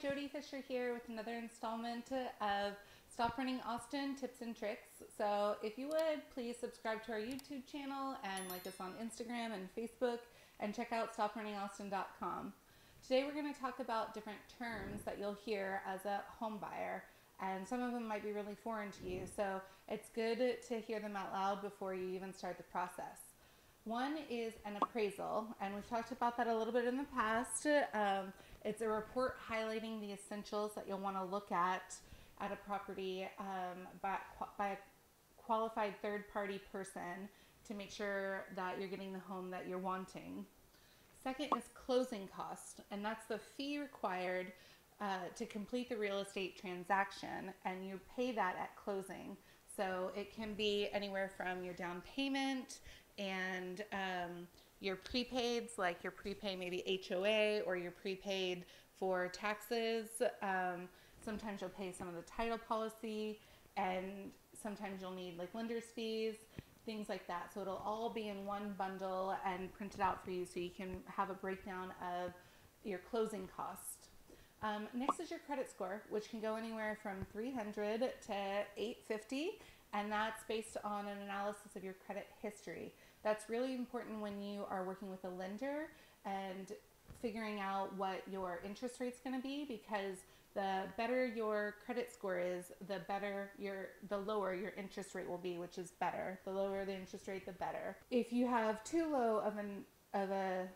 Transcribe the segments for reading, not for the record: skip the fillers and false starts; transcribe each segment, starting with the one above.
Jody Fisher here with another installment of Stop Running Austin Tips and Tricks. So if you would, please subscribe to our YouTube channel and like us on Instagram and Facebook, and check out StopRunningAustin.com. Today we're going to talk about different terms that you'll hear as a home buyer, and some of them might be really foreign to you, so it's good to hear them out loud before you even start the process. One is an appraisal, and we've talked about that a little bit in the past. It's a report highlighting the essentials that you'll want to look at a property by a qualified third-party person to make sure that you're getting the home that you're wanting. Second is closing cost, and that's the fee required to complete the real estate transaction, and you pay that at closing. So it can be anywhere from your down payment and your prepaids, like your prepay maybe HOA, or your prepaid for taxes. Sometimes you'll pay some of the title policy, and sometimes you'll need like lender's fees, things like that. So it'll all be in one bundle and printed out for you so you can have a breakdown of your closing cost. Next is your credit score, which can go anywhere from 300 to 850, and that's based on an analysis of your credit history. That's really important when you are working with a lender and figuring out what your interest rate's going to be, because the better your credit score is, the lower your interest rate will be, which is better. The lower the interest rate, the better. If you have too low of a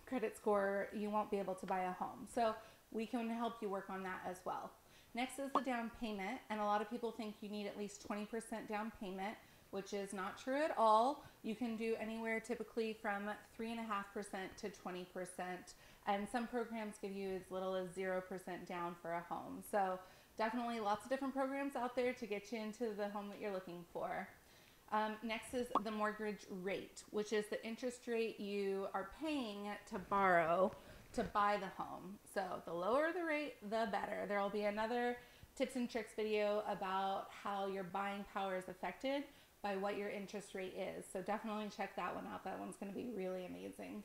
credit score, you won't be able to buy a home. So we can help you work on that as well. Next is the down payment, and a lot of people think you need at least 20% down payment, which is not true at all. You can do anywhere typically from 3.5% to 20%, and some programs give you as little as 0% down for a home. So definitely lots of different programs out there to get you into the home that you're looking for. Next is the mortgage rate, which is the interest rate you are paying to borrow to buy the home. So the lower the rate, the better. There will be another tips and tricks video about how your buying power is affected by what your interest rate is. So definitely check that one out. That one's going to be really amazing.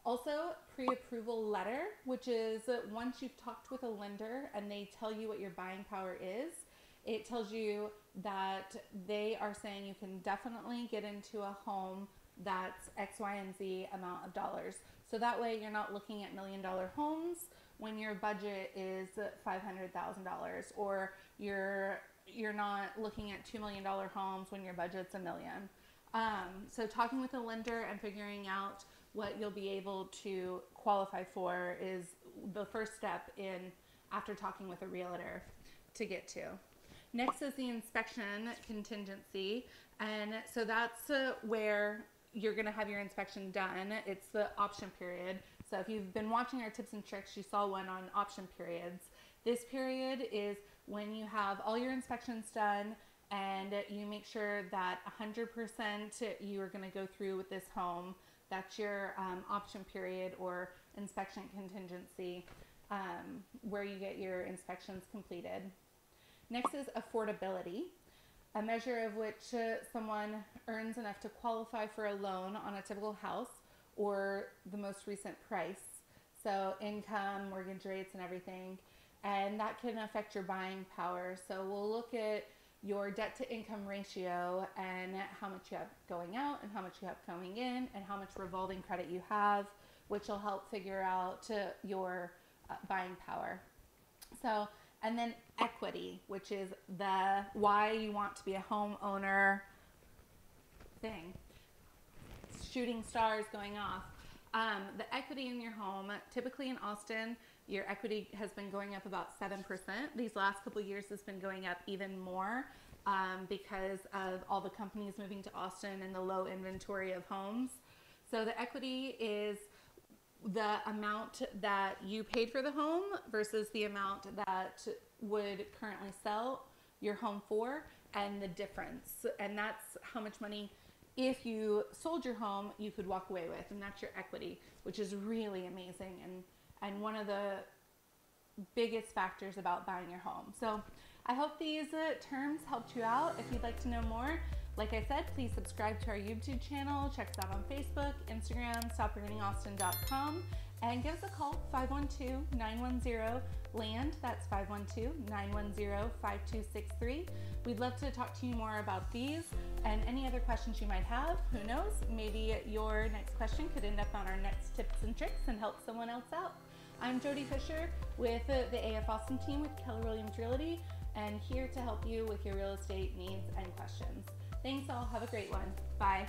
Also, PreApproval Letter, which is once you've talked with a lender and they tell you what your buying power is, it tells you that they are saying you can definitely get into a home that's X, Y, and Z amount of dollars. So that way you're not looking at $1 million homes when your budget is $500,000, or you're not looking at $2 million homes when your budget's $1 million. So talking with a lender and figuring out what you'll be able to qualify for is the first step after talking with a realtor to get to. Next is the inspection contingency, and so that's where you're going to have your inspection done. It's the option period. So if you've been watching our tips and tricks, you saw one on option periods. This period is when you have all your inspections done and you make sure that 100% you are going to go through with this home. That's your option period or inspection contingency, where you get your inspections completed. Next is affordability, a measure of which someone earns enough to qualify for a loan on a typical house or the most recent price. So income, mortgage rates, and everything. And that can affect your buying power. So we'll look at your debt to income ratio and how much you have going out and how much you have coming in and how much revolving credit you have, which will help figure out your buying power. So, and then equity, which is the why you want to be a homeowner thing. Shooting stars going off. The equity in your home, typically in Austin, your equity has been going up about 7%. These last couple of years has been going up even more because of all the companies moving to Austin and the low inventory of homes. So the equity is the amount that you paid for the home versus the amount that would currently sell your home for, and the difference. And that's how much money, if you sold your home, you could walk away with, and that's your equity, which is really amazing and one of the biggest factors about buying your home. So I hope these terms helped you out. If you'd like to know more, like I said, please subscribe to our YouTube channel. Check us out on Facebook, Instagram, StopRunningAustin.com, and give us a call, 512-910-LAND. That's 512-910-5263. We'd love to talk to you more about these and any other questions you might have. Who knows, maybe your next question could end up on our next tips and tricks and help someone else out. I'm Jody Fisher with the AF Austin team with Keller Williams Realty, and here to help you with your real estate needs and questions. Thanks all, have a great one. Bye.